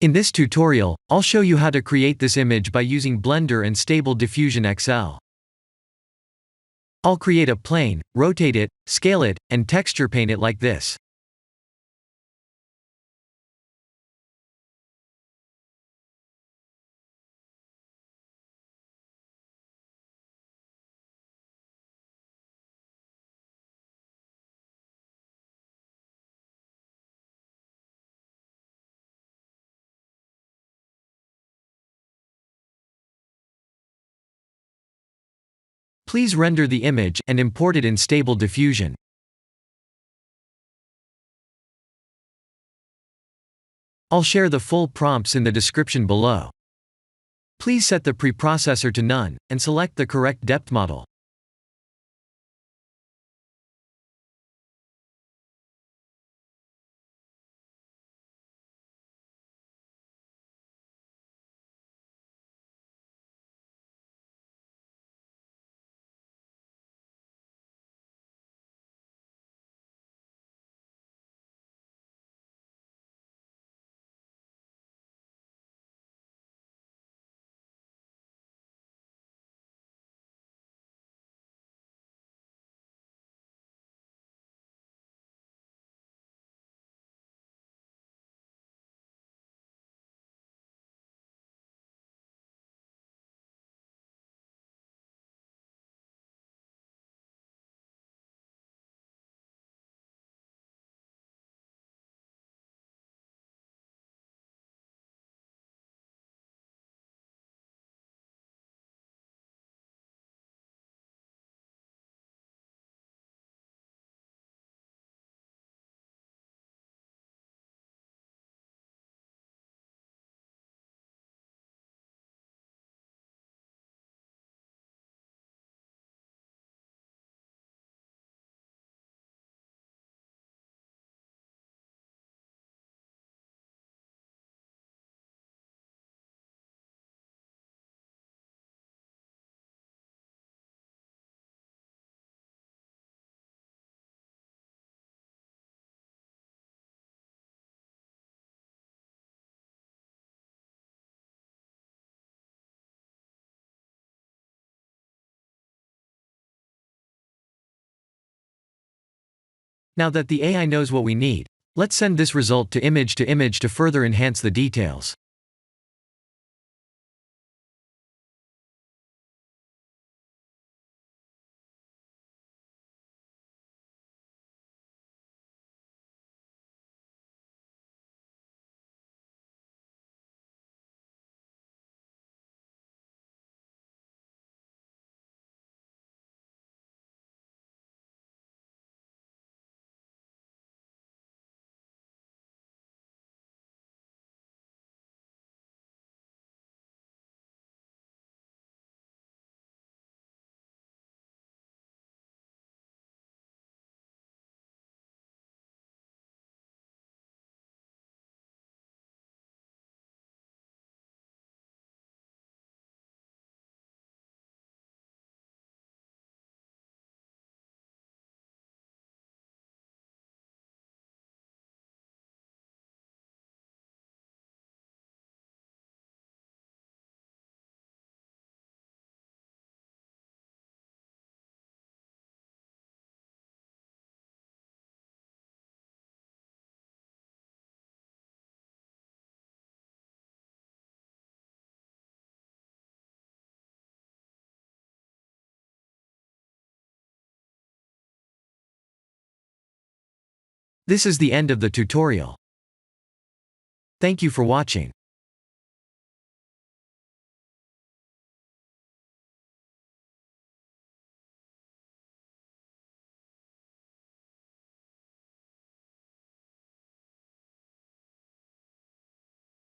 In this tutorial, I'll show you how to create this image by using Blender and Stable Diffusion XL. I'll create a plane, rotate it, scale it, and texture paint it like this. Please render the image and import it in Stable Diffusion. I'll share the full prompts in the description below. Please set the preprocessor to none, and select the correct depth model. Now that the AI knows what we need, let's send this result to image to further enhance the details. This is the end of the tutorial. Thank you for watching.